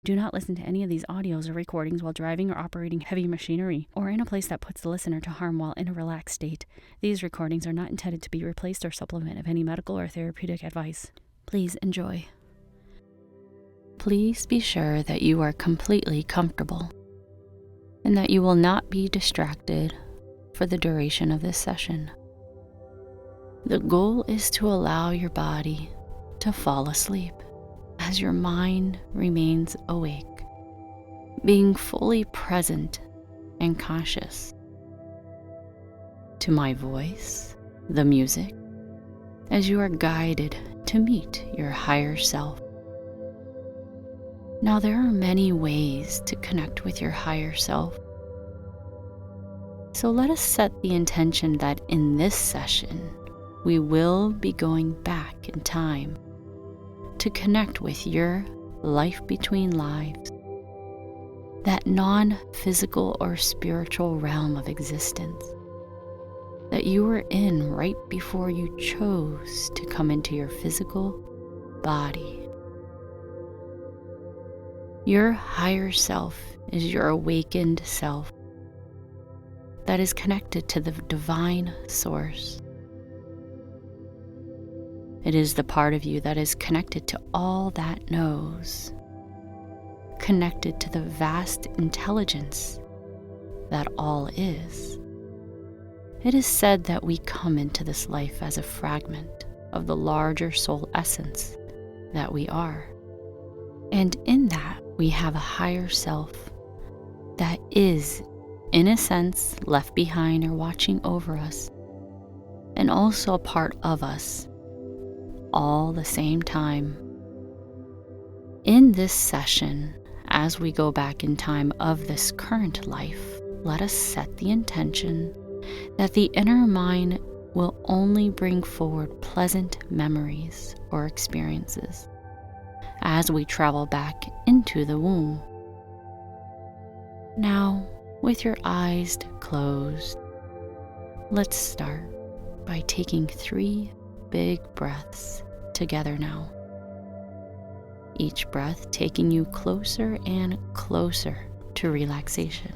Do not listen to any of these audios or recordings while driving or operating heavy machinery, or in a place that puts the listener to harm while in a relaxed state. These recordings are not intended to be replaced or supplement of any medical or therapeutic advice. Please enjoy. Please be sure that you are completely comfortable and that you will not be distracted for the duration of this session. The goal is to allow your body to fall asleep as your mind remains awake, being fully present and conscious to my voice, the music, as you are guided to meet your higher self. Now, there are many ways to connect with your higher self. So let us set the intention that in this session, we will be going back in time to connect with your life between lives, that non-physical or spiritual realm of existence that you were in right before you chose to come into your physical body. Your higher self is your awakened self that is connected to the divine source. It is the part of you that is connected to all that knows, connected to the vast intelligence that all is. It is said that we come into this life as a fragment of the larger soul essence that we are. And in that, we have a higher self that is, in a sense, left behind or watching over us, and also a part of us, all the same time. In this session, as we go back in time of this current life, let us set the intention that the inner mind will only bring forward pleasant memories or experiences as we travel back into the womb. Now, with your eyes closed, let's start by taking 3 big breaths together now. Each breath taking you closer and closer to relaxation.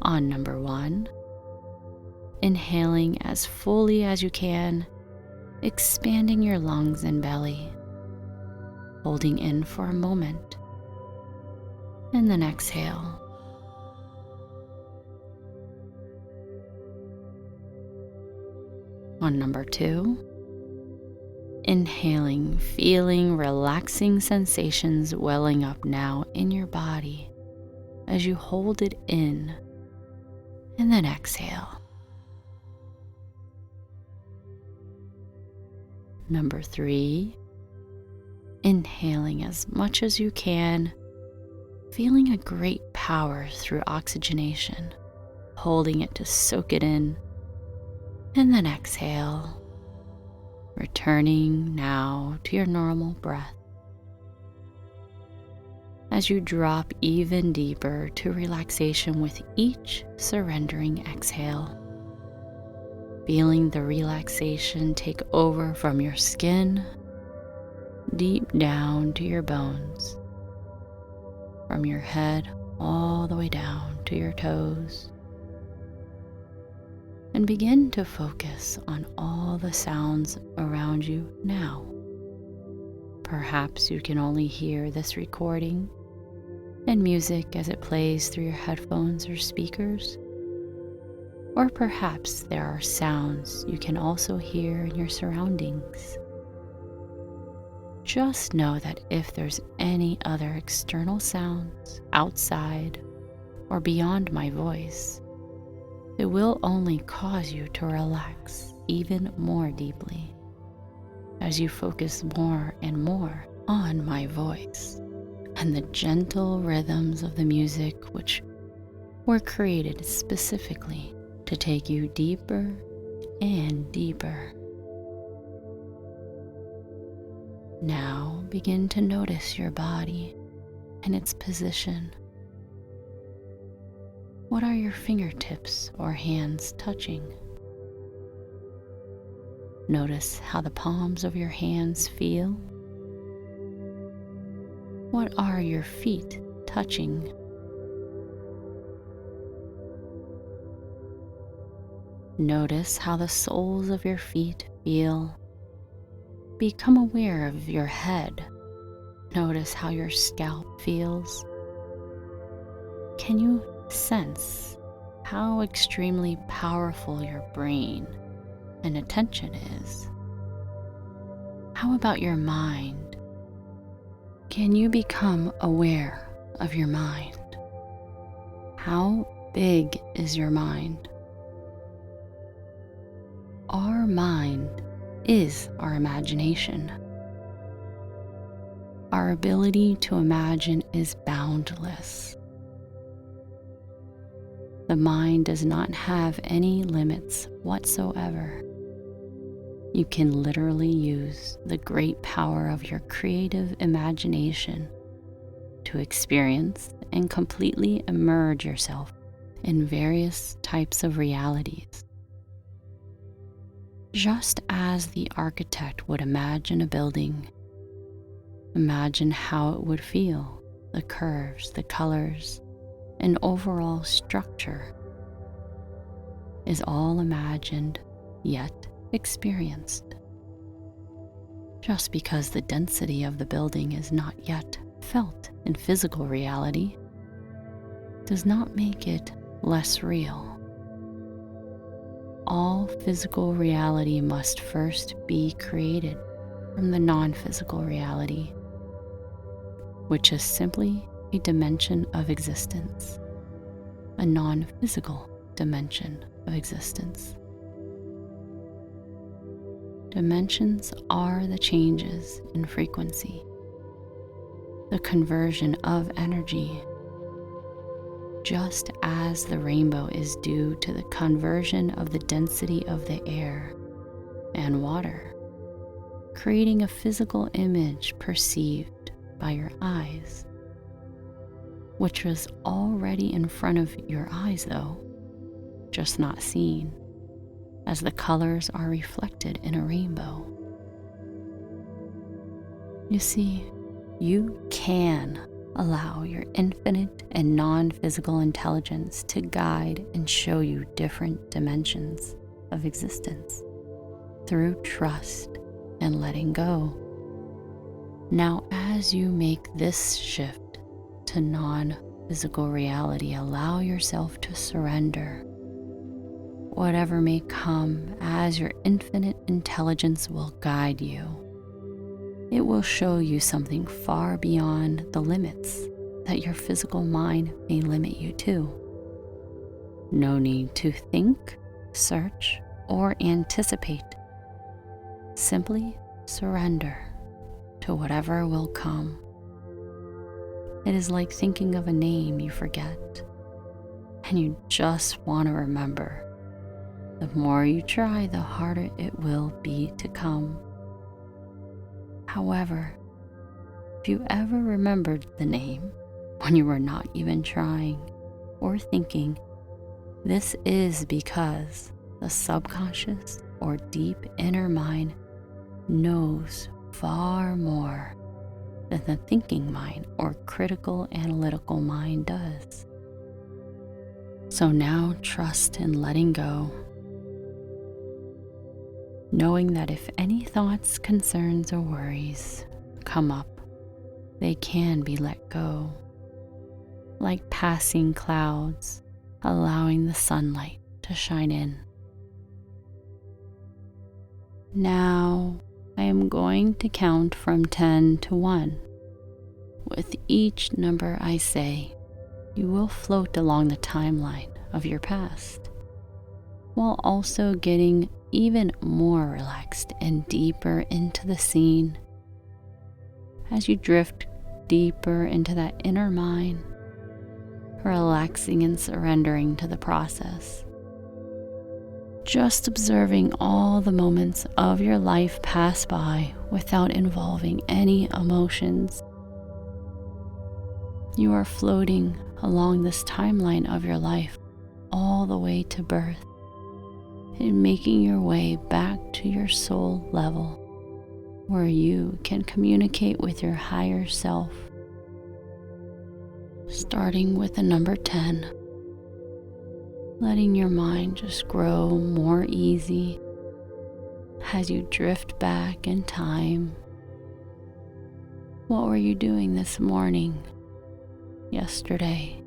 On number 1, inhaling as fully as you can, expanding your lungs and belly, holding in for a moment, and then exhale. On number 2, inhaling, feeling relaxing sensations welling up now in your body as you hold it in, and then exhale. Number 3, inhaling as much as you can, feeling a great power through oxygenation, holding it to soak it in, and then exhale, returning now to your normal breath. As you drop even deeper to relaxation with each surrendering exhale, feeling the relaxation take over from your skin, deep down to your bones, from your head all the way down to your toes, and begin to focus on all the sounds around you now. Perhaps you can only hear this recording and music as it plays through your headphones or speakers, or perhaps there are sounds you can also hear in your surroundings. Just know that if there's any other external sounds outside or beyond my voice, it will only cause you to relax even more deeply as you focus more and more on my voice and the gentle rhythms of the music which were created specifically to take you deeper and deeper. Now begin to notice your body and its position. What are your fingertips or hands touching? Notice how the palms of your hands feel What are your feet touching? Notice how the soles of your feet feel. Become aware of your head. Notice how your scalp feels. Can you sense how extremely powerful your brain and attention is? How about your mind? Can you become aware of your mind? How big is your mind? Our mind is our imagination. Our ability to imagine is boundless. The mind does not have any limits whatsoever. You can literally use the great power of your creative imagination to experience and completely immerse yourself in various types of realities. Just as the architect would imagine a building, imagine how it would feel, the curves, the colors, and overall structure is all imagined yet experienced. Just because the density of the building is not yet felt in physical reality does not make it less real. All physical reality must first be created from the non-physical reality, which is simply a dimension of existence, a non-physical dimension of existence. Dimensions are the changes in frequency, the conversion of energy, just as the rainbow is due to the conversion of the density of the air and water, creating a physical image perceived by your eyes, which was already in front of your eyes though, just not seen, as the colors are reflected in a rainbow. You see, you can allow your infinite and non-physical intelligence to guide and show you different dimensions of existence through trust and letting go. Now, as you make this shift to non-physical reality, allow yourself to surrender. Whatever may come, as your infinite intelligence will guide you. It will show you something far beyond the limits that your physical mind may limit you to. No need to think, search, or anticipate. Simply surrender to whatever will come. It is like thinking of a name you forget, and you just want to remember. The more you try, the harder it will be to come. However, if you ever remembered the name when you were not even trying or thinking, this is because the subconscious or deep inner mind knows far more than the thinking mind or critical analytical mind does. So now trust in letting go, knowing that if any thoughts, concerns, or worries come up, they can be let go, like passing clouds, allowing the sunlight to shine in. Now, I am going to count from 10 to 1. With each number I say, you will float along the timeline of your past, while also getting even more relaxed and deeper into the scene. As you drift deeper into that inner mind, relaxing and surrendering to the process. Just observing all the moments of your life pass by without involving any emotions. You are floating along this timeline of your life all the way to birth, and making your way back to your soul level, where you can communicate with your higher self starting with the number 10, letting your mind just grow more easy as you drift back in time. What were you doing this morning, yesterday,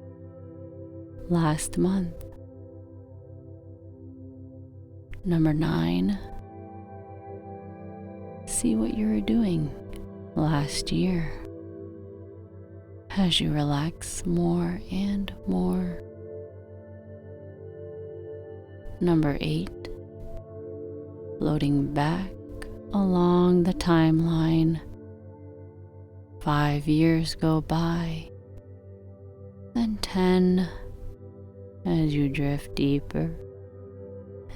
last month? Number 9, see what you were doing last year as you relax more and more. Number 8, floating back along the timeline. 5 years go by, then 10, as you drift deeper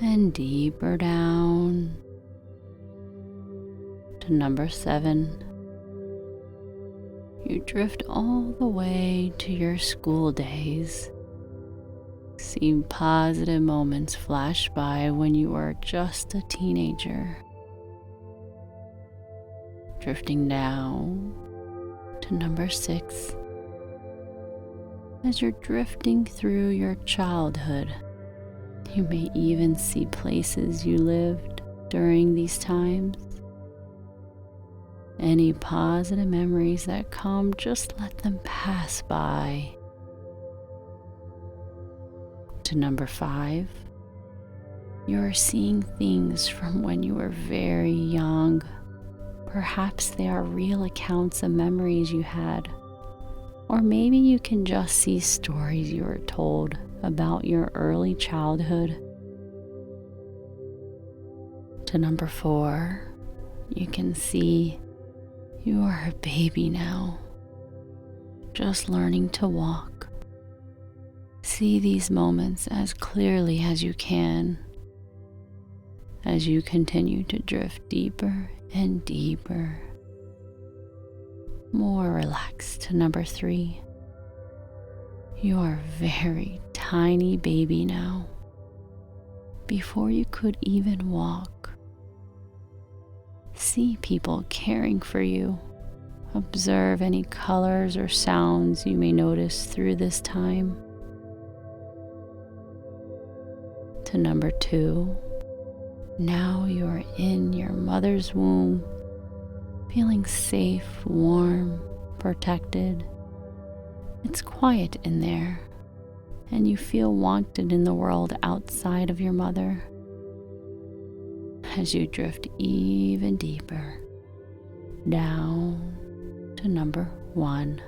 and deeper down to number 7. You drift all the way to your school days. See positive moments flash by when you were just a teenager. Drifting down to number 6. As you're drifting through your childhood, you may even see places you lived during these times. Any positive memories that come, just let them pass by. To number 5, you're seeing things from when you were very young. Perhaps they are real accounts of memories you had, or maybe you can just see stories you were told about your early childhood. To number 4, you can see you are a baby now, just learning to walk. See these moments as clearly as you can as you continue to drift deeper and deeper, more relaxed. To number 3, you are a very tiny baby now, before you could even walk. See people caring for you. Observe any colors or sounds you may notice through this time. To number 2, now you are in your mother's womb, feeling safe, warm, protected. It's quiet in there, and you feel wanted in the world outside of your mother. As you drift even deeper down to number 1.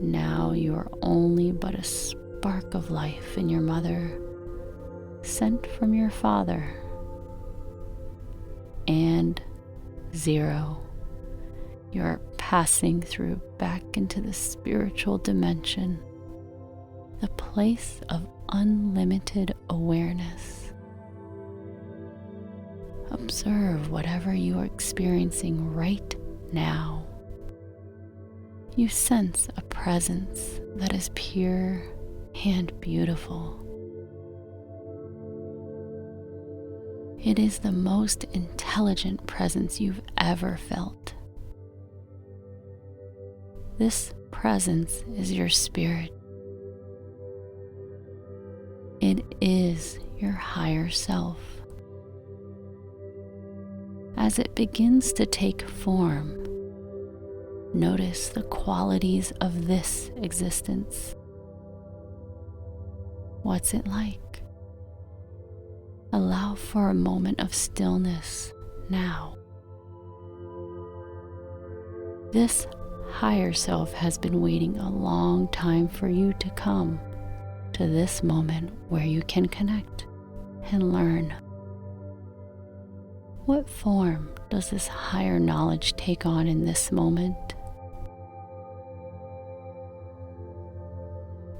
Now you are only but a spark of life in your mother, sent from your father. And 0. You're passing through back into the spiritual dimension, the place of unlimited awareness. Observe whatever you are experiencing right now. You sense a presence that is pure and beautiful. It is the most intelligent presence you've ever felt. This presence is your spirit. It is your higher self. As it begins to take form, notice the qualities of this existence. What's it like? Allow for a moment of stillness now. This higher self has been waiting a long time for you to come to this moment where you can connect and learn. What form does this higher knowledge take on in this moment?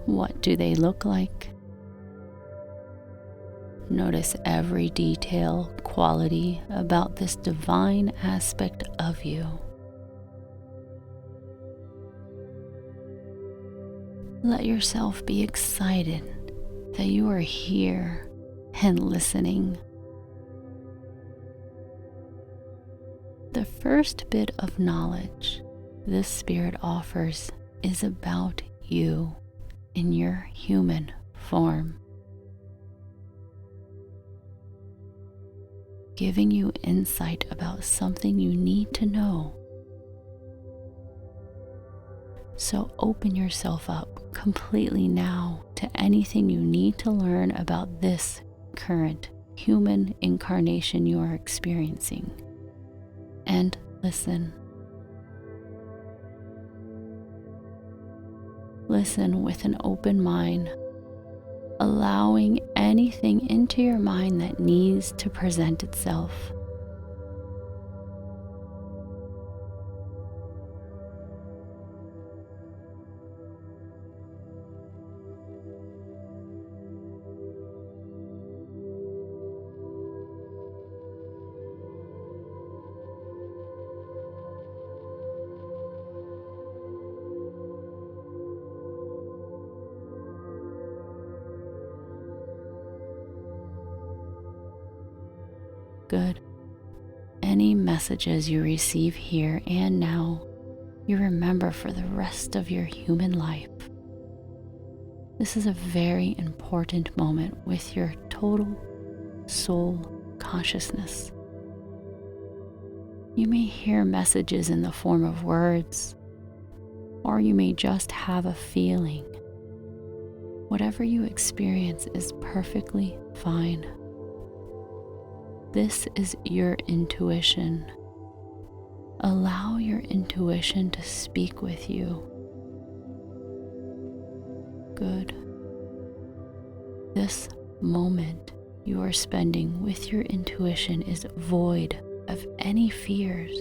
What do they look like? Notice every detail, quality about this divine aspect of you. Let yourself be excited that you are here and listening. The first bit of knowledge this spirit offers is about you in your human form, giving you insight about something you need to know. So open yourself up completely now to anything you need to learn about this current human incarnation you are experiencing. And listen. Listen with an open mind, allowing anything into your mind that needs to present itself. Good. Any messages you receive here and now, you remember for the rest of your human life. This is a very important moment with your total soul consciousness. You may hear messages in the form of words, or you may just have a feeling. Whatever you experience is perfectly fine. This is your intuition. Allow your intuition to speak with you. Good. This moment you are spending with your intuition is void of any fears.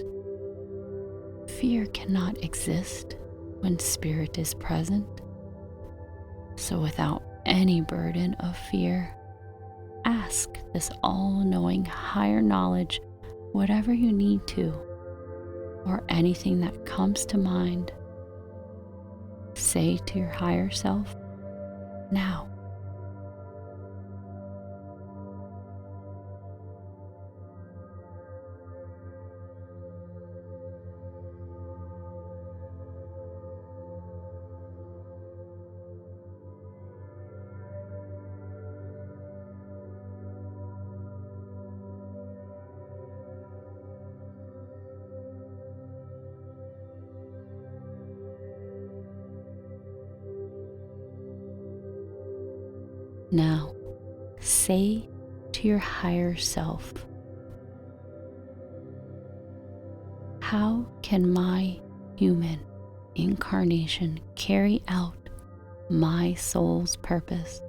Fear cannot exist when spirit is present. So without any burden of fear, ask this all-knowing higher knowledge whatever you need to, or anything that comes to mind. Say to your higher self, now. Now, say to your higher self, how can my human incarnation carry out my soul's purpose?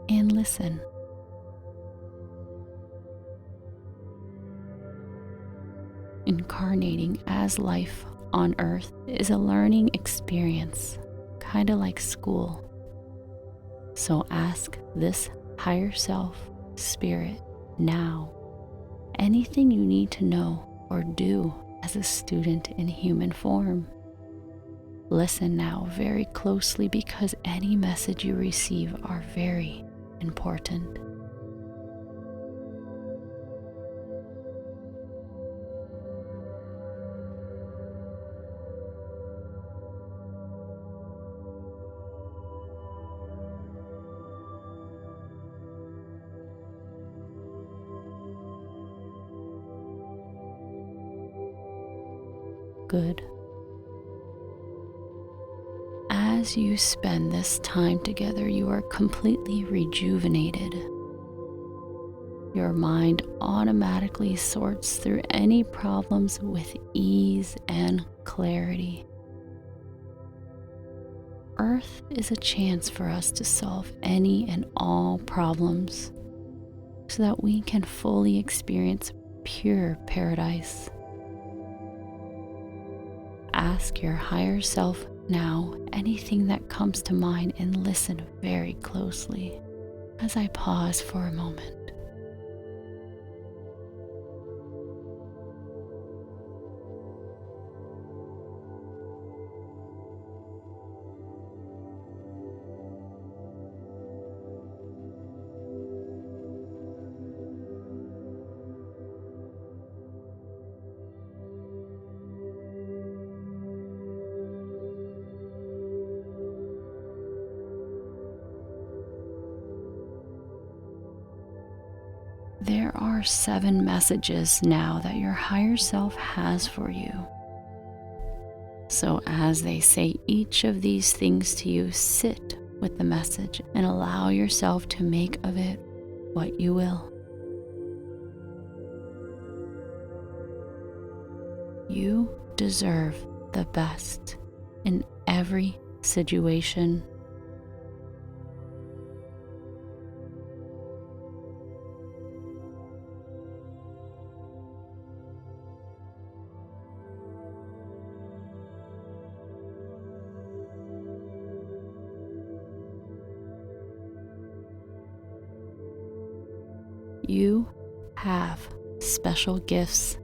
And listen. Incarnating as life on earth is a learning experience, kind of like school. So ask this higher self, spirit, now, anything you need to know or do as a student in human form. Listen now very closely because any message you receive are very important. Good. As you spend this time together, you are completely rejuvenated. Your mind automatically sorts through any problems with ease and clarity. Earth is a chance for us to solve any and all problems so that we can fully experience pure paradise. Ask your higher self now anything that comes to mind and listen very closely as I pause for a moment. there are 7 messages now that your higher self has for you. So as they say each of these things to you, sit with the message and allow yourself to make of it what you will. You deserve the best in every situation. You have special gifts.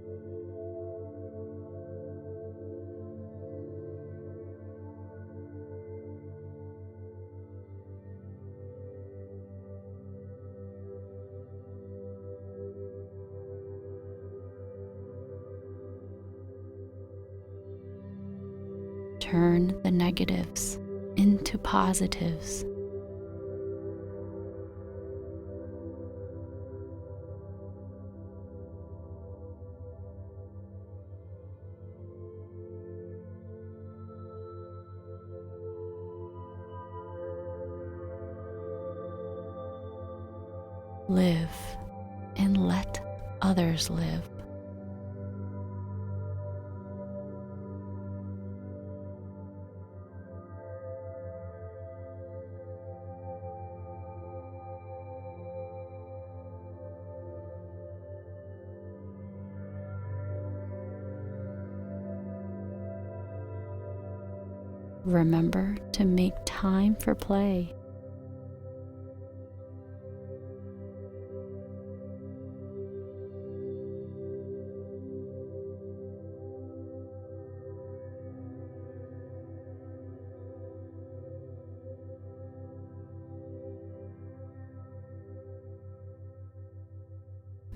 Turn the negatives into positives. Live and let others live. Remember to make time for play.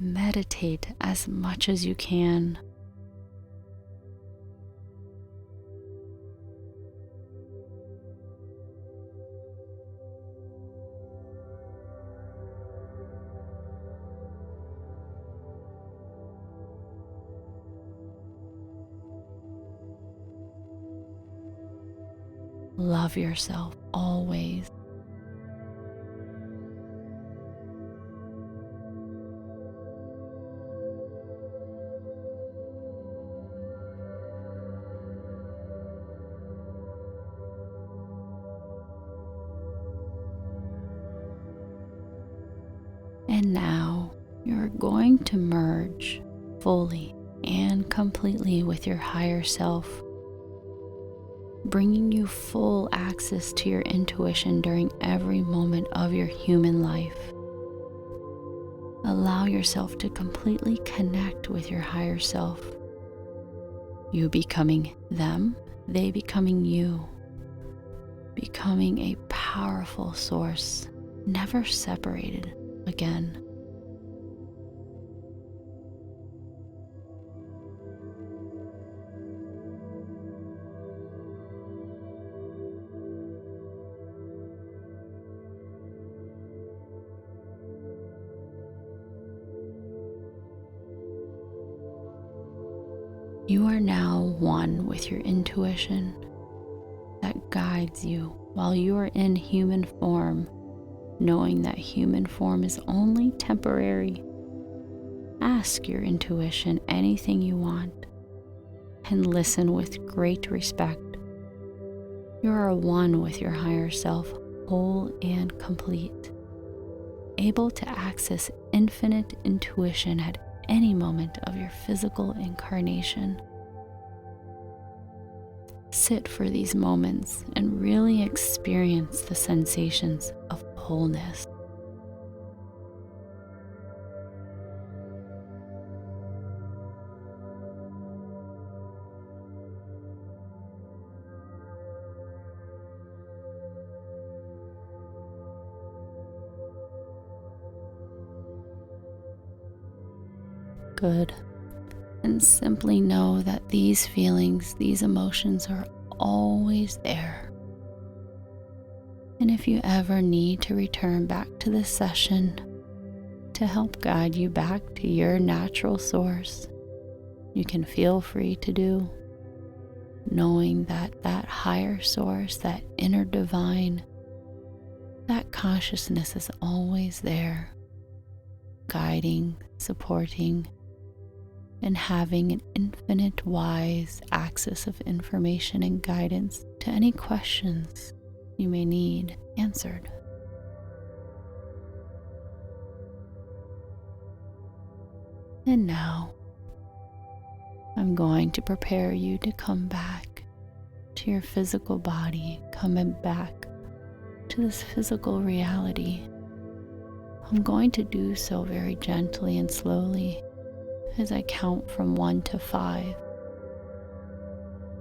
Meditate as much as you can. Love yourself always. And now you're going to merge fully and completely with your higher self, bringing you full access to your intuition during every moment of your human life. Allow yourself to completely connect with your higher self. You becoming them, they becoming you. Becoming a powerful source, never separated again. You are now one with your intuition that guides you while you are in human form, knowing that human form is only temporary. Ask your intuition anything you want and listen with great respect. You are one with your higher self, whole and complete, able to access infinite intuition at any moment of your physical incarnation. Sit for these moments and really experience the sensations of wholeness. Good. And simply know that these feelings, these emotions are always there. And if you ever need to return back to this session to help guide you back to your natural source, you can feel free to do, knowing that that higher source, that inner divine, that consciousness is always there, guiding, supporting, and having an infinite wise access of information and guidance to any questions you may need answered. And now, I'm going to prepare you to come back to your physical body, coming back to this physical reality. I'm going to do so very gently and slowly as I count from 1 to 5.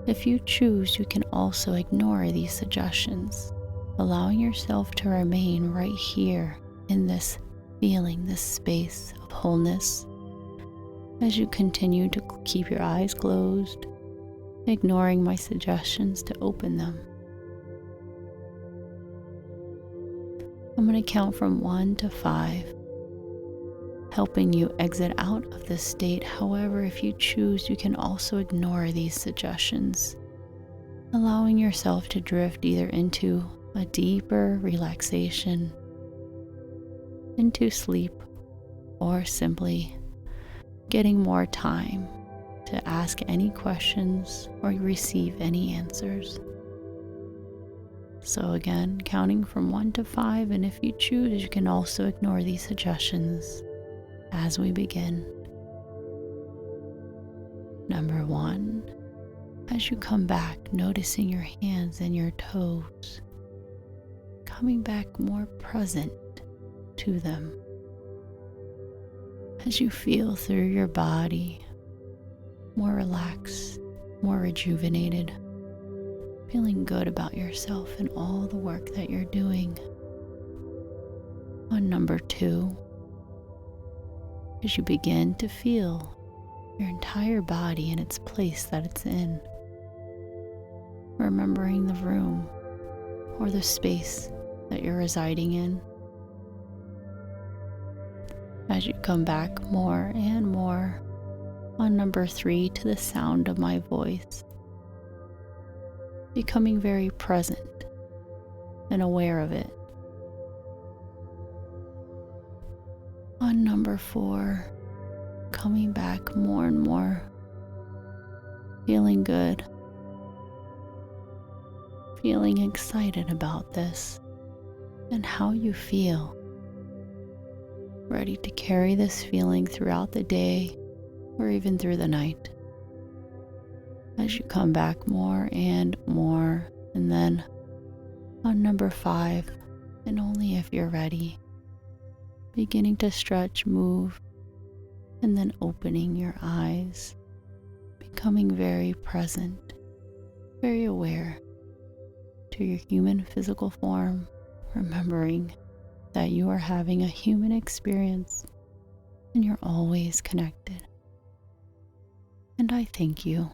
If you choose, you can also ignore these suggestions, allowing yourself to remain right here in this feeling, this space of wholeness, as you continue to keep your eyes closed, ignoring my suggestions to open them. I'm going to count from 1 to 5, helping you exit out of this state. However, if you choose, you can also ignore these suggestions, allowing yourself to drift either into a deeper relaxation, into sleep, or simply getting more time to ask any questions or receive any answers. So again, counting from 1 to 5, and if you choose, you can also ignore these suggestions as we begin. Number 1, as you come back, noticing your hands and your toes, coming back more present to them. As you feel through your body, more relaxed, more rejuvenated, feeling good about yourself and all the work that you're doing. On number 2, as you begin to feel your entire body in its place that it's in, remembering the room or the space that you're residing in. As you come back more and more on number 3 to the sound of my voice, becoming very present and aware of it. On number 4, coming back more and more, feeling good, feeling excited about this and how you feel, ready to carry this feeling throughout the day or even through the night. As you come back more and more, and then on number 5, and only if you're ready, beginning to stretch, move, and then opening your eyes, becoming very present, very aware to your human physical form, remembering that you are having a human experience and you're always connected. And I thank you